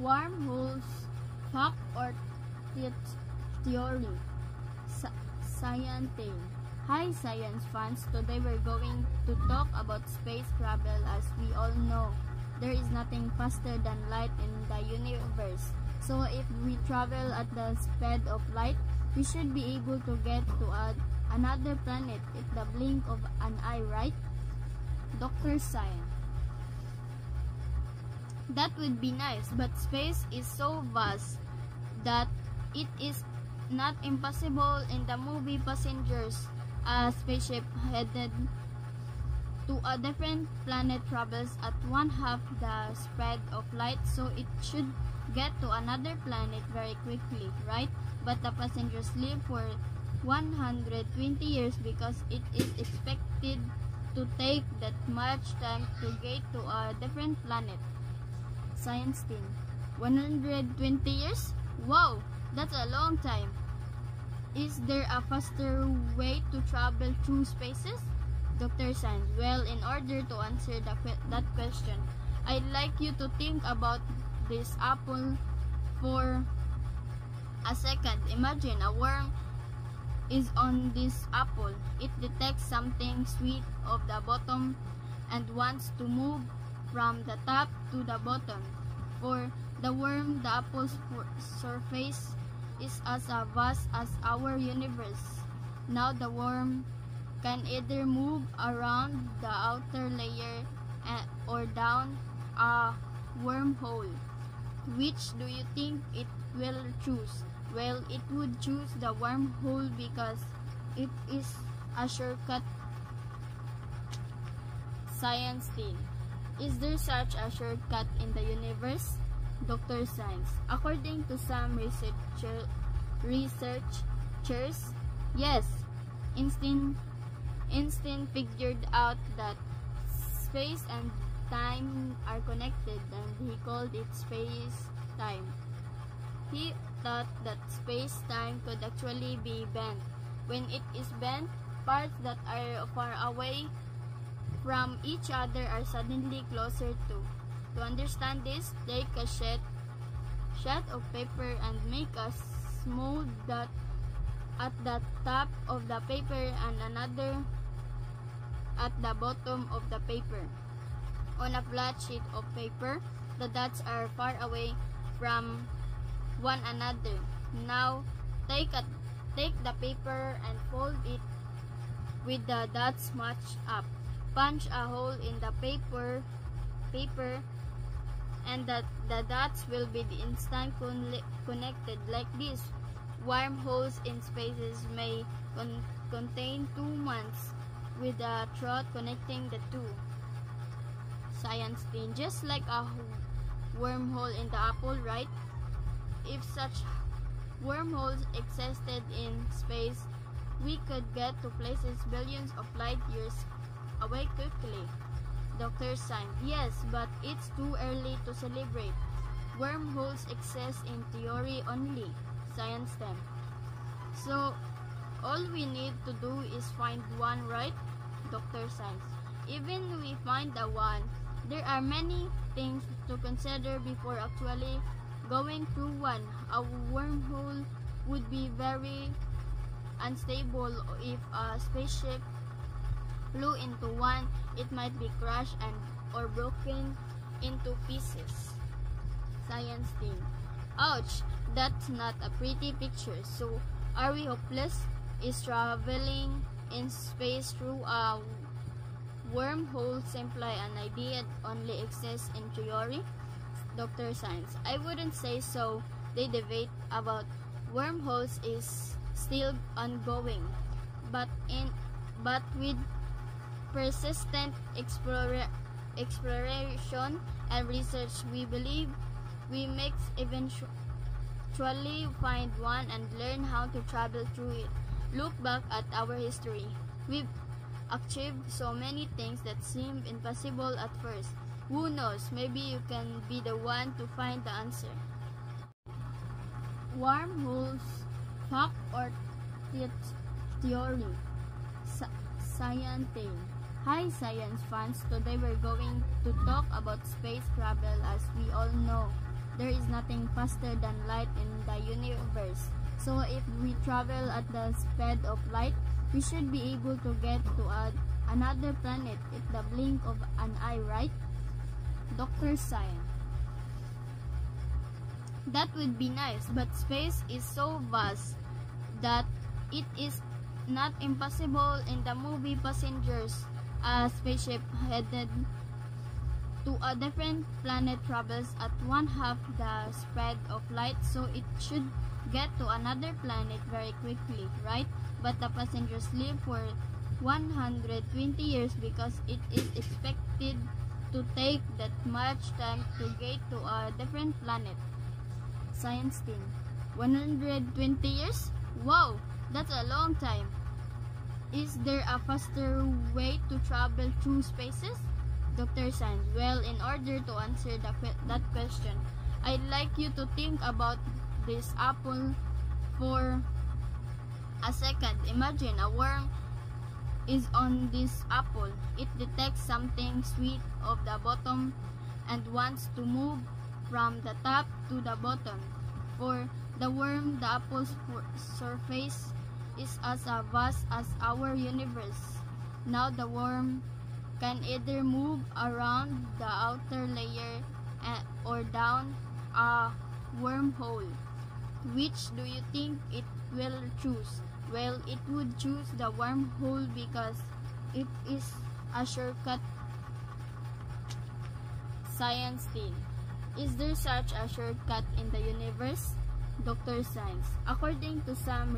Wormholes, fact or theory? Science. Hi science fans, today we're going to talk about space travel. As we all know, there is nothing faster than light in the universe. So if we travel at the speed of light, we should be able to get to another planet at the blink of an eye, right? Dr. Science. That would be nice, but space is so vast that it is not impossible. In the movie Passengers, a spaceship headed to a different planet travels at 1/2 the speed of light, so it should get to another planet very quickly, right? But the passengers live for 120 years because it is expected to take that much time to get to a different planet. Science team. 120 years? Wow, that's a long time. Is there a faster way to travel through spaces? Dr. Science. Well, in order to answer that question, I'd like you to think about this apple for a second. Imagine a worm is on this apple. It detects something sweet of the bottom and wants to move from the top to the bottom. For the worm, the apple's surface is as vast as our universe. Now the worm can either move around the outer layer or down a wormhole. Which do you think it will choose? Well, it would choose the wormhole because it is a shortcut. Science team. Is there such a shortcut in the universe? Dr. Science. According to some researchers, yes. Einstein figured out that space and time are connected, and he called it space-time. He thought that space-time could actually be bent. When it is bent, parts that are far away from each other are suddenly closer to. To understand this, take a sheet of paper and make a small dot at the top of the paper and another at the bottom of the paper. On a flat sheet of paper, the dots are far away from one another. Now, take the paper and fold it with the dots matched up. Punch a hole in the paper and the dots will be instantly connected like this. Wormholes in spaces may contain 2 months with a thread connecting the two. Science team. Just like a wormhole in the apple, right? If such wormholes existed in space, we could get to places billions of light years away quickly. Dr. Science. Yes, but it's too early to celebrate. Wormholes exist in theory only. Science team. So, all we need to do is find one, right? Dr. Science. Even we find the one, there are many things to consider before actually going through one. A wormhole would be very unstable. If a spaceship flew into one, it might be crushed or broken into pieces. Science team. Ouch, that's not a pretty picture. So, are we hopeless? Is traveling in space through a wormhole simply an idea that only exists in theory? Dr. Science. I wouldn't say so. The debate about wormholes is still ongoing, but with persistent exploration and research, we believe we may eventually find one and learn how to travel through it. Look back at our history. We've achieved so many things that seemed impossible at first. Who knows, maybe you can be the one to find the answer. Wormholes, fact or theory? Science team. Hi science fans, today we're going to talk about space travel. As we all know, There is nothing faster than light in the universe. So if we travel at the speed of light, we should be able to get to another planet at the blink of an eye, right? Dr. Science. That would be nice, but space is so vast that it is not impossible. In the movie Passengers, a spaceship headed to a different planet travels at one-half the speed of light, so it should get to another planet very quickly, right? But the passengers live for 120 years because it is expected to take that much time to get to a different planet. Science team. 120 years? Wow, that's a long time. Is there a faster way to travel through spaces? Dr. Science. Well, in order to answer that question, I'd like you to think about this apple for a second. Imagine a worm is on this apple. It detects something sweet of the bottom and wants to move from the top to the bottom. For the worm, the apple's surface is as vast as our universe. Now the worm can either move around the outer layer or down a wormhole. Which do you think it will choose? Well, it would choose the wormhole because it is a shortcut. Science team. Is there such a shortcut in the universe? Dr. Science. According to some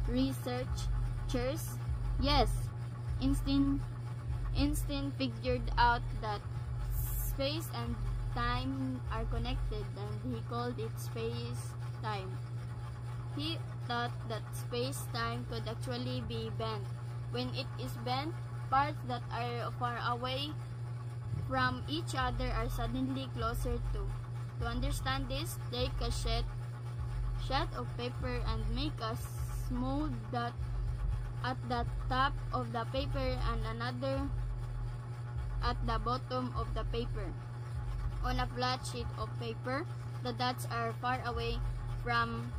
researchers, yes. Einstein figured out that space and time are connected, and he called it space-time. He thought that space-time could actually be bent. When it is bent, parts that are far away from each other are suddenly closer to. To understand this, take a sheet of paper and make a small dot at the top of the paper and another at the bottom of the paper. On a flat sheet of paper, the dots are far away from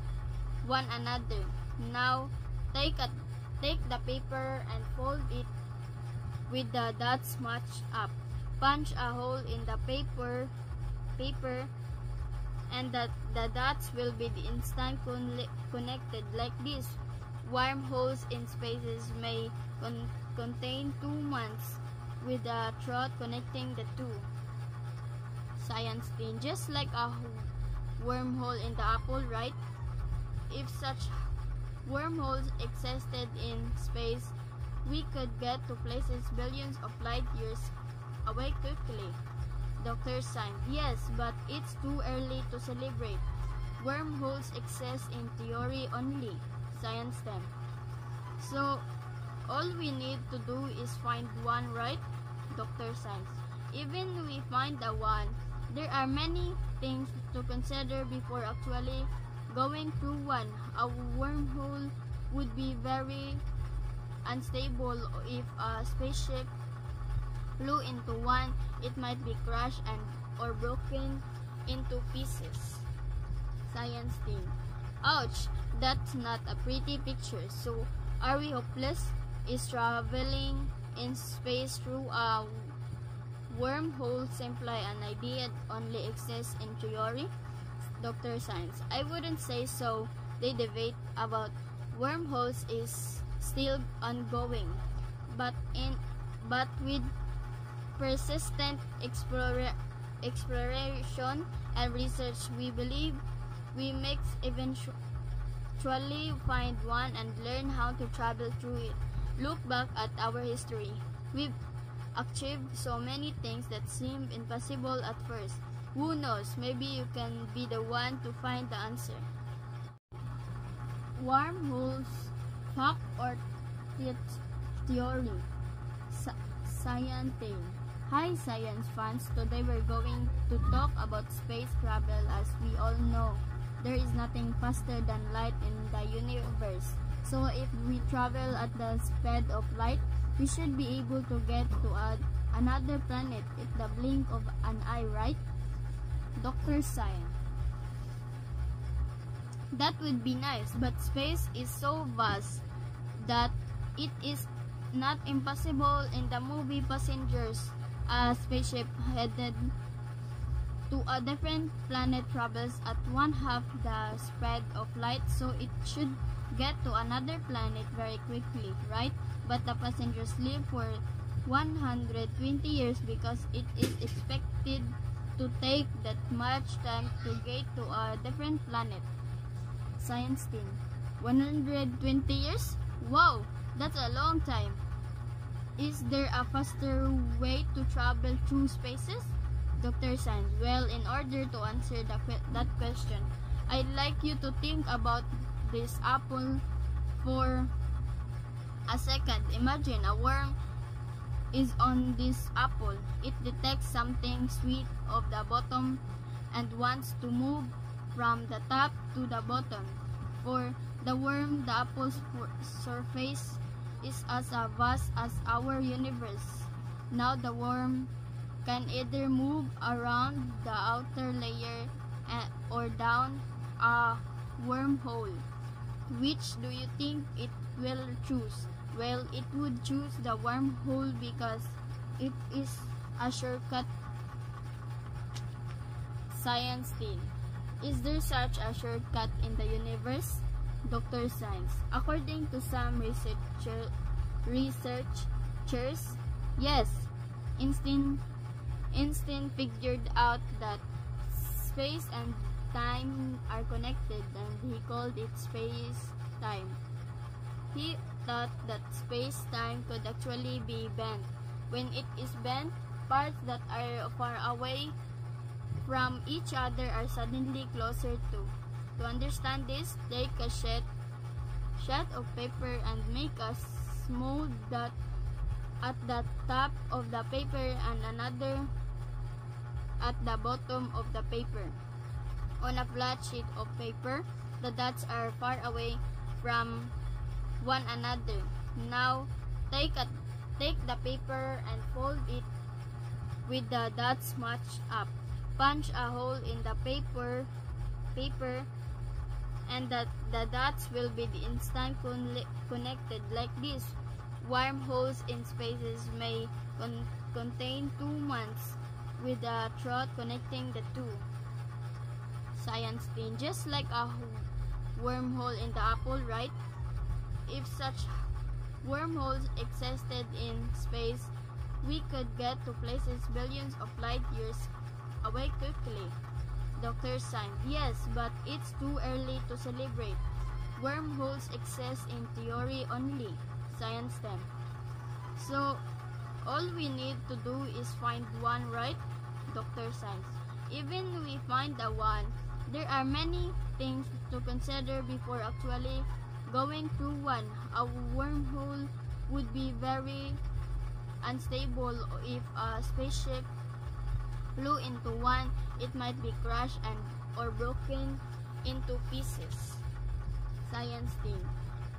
one another. Now, take the paper and fold it with the dots matched up. Punch a hole in the paper and the dots will be instantly connected like this. Wormholes in spaces may contain 2 months with a thread connecting the two. Science team. Just like a wormhole in the apple, right? If such wormholes existed in space, we could get to places billions of light years away quickly. Dr. Science. Yes, but it's too early to celebrate. Wormholes exist in theory only. Science team. So, all we need to do is find one, right? Dr. Science. Even we find the one, there are many things to consider before actually going through one. A wormhole would be very unstable. If a spaceship flew into one, it might be crushed or broken into pieces. Science team. Ouch, that's not a pretty picture. So, are we hopeless? Is traveling in space through a wormhole simply an idea that only exists in theory? Dr. Science. I wouldn't say so. The debate about wormholes is still ongoing, but with persistent exploration and research, we believe we may eventually find one and learn how to travel through it. Look back at our history. We've achieved so many things that seemed impossible at first. Who knows, maybe you can be the one to find the answer. Wormholes, fact or theory? Science team. Hi science fans, today we're going to talk about space travel. As we all know, there is nothing faster than light in the universe. So if we travel at the speed of light, we should be able to get to another planet at the blink of an eye, right? Dr. Science. That would be nice, but space is so vast that it is not impossible. In the movie Passengers, a spaceship headed to a different planet travels at one-half the speed of light, so it should get to another planet very quickly, right? But the passengers live for 120 years because it is expected to take that much time to get to a different planet. Science team. 120 years? Wow, that's a long time. Is there a faster way to travel through spaces? Dr. Science. Well, in order to answer that question, I'd like you to think about this apple for a second. Imagine a worm is on this apple. It detects something sweet of the bottom and wants to move from the top to the bottom. For the worm, the apple's surface is as vast as our universe. Now the worm can either move around the outer layer or down a wormhole. Which do you think it will choose? Well, it would choose the wormhole because it is a shortcut. Science team. Is there such a shortcut in the universe? Dr. Science. According to some researchers, yes. Einstein figured out that space and time are connected, and he called it space-time. He thought that space-time could actually be bent. When it is bent, parts that are far away from each other are suddenly closer to. To understand this, take a sheet of paper and make a small dot at the top of the paper and another at the bottom of the paper. On a flat sheet of paper, the dots are far away from one another. Now, take the paper and fold it with the dots matched up. Punch a hole in the paper and the dots will be instantly connected. Like this, wormholes in spaces may contain 2 months with a thread connecting the two. Science team. Just like a wormhole in the apple, right? If such wormholes existed in space, we could get to places billions of light years away quickly. Dr. Science. Yes, but it's too early to celebrate. Wormholes exist in theory only. Science team. So, all we need to do is find one, right? Dr. Science. Even we find the one, there are many things to consider before actually going through one. A wormhole would be very unstable. If a spaceship flew into one, it might be crushed or broken into pieces. Science team.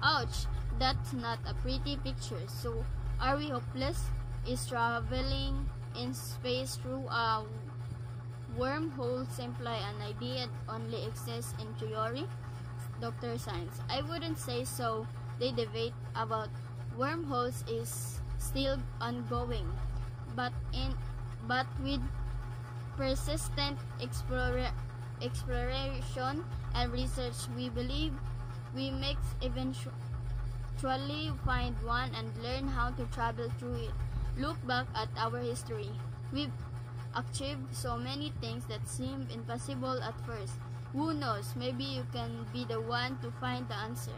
Ouch, that's not a pretty picture. So, are we hopeless? Is traveling in space through a wormhole simply an idea that only exists in theory? Dr. Science. I wouldn't say so. The debate about wormholes is still ongoing, but with persistent exploration and research, we believe we may eventually find one and learn how to travel through it. Look back at our history. We've achieved so many things that seemed impossible at first. Who knows, maybe you can be the one to find the answer.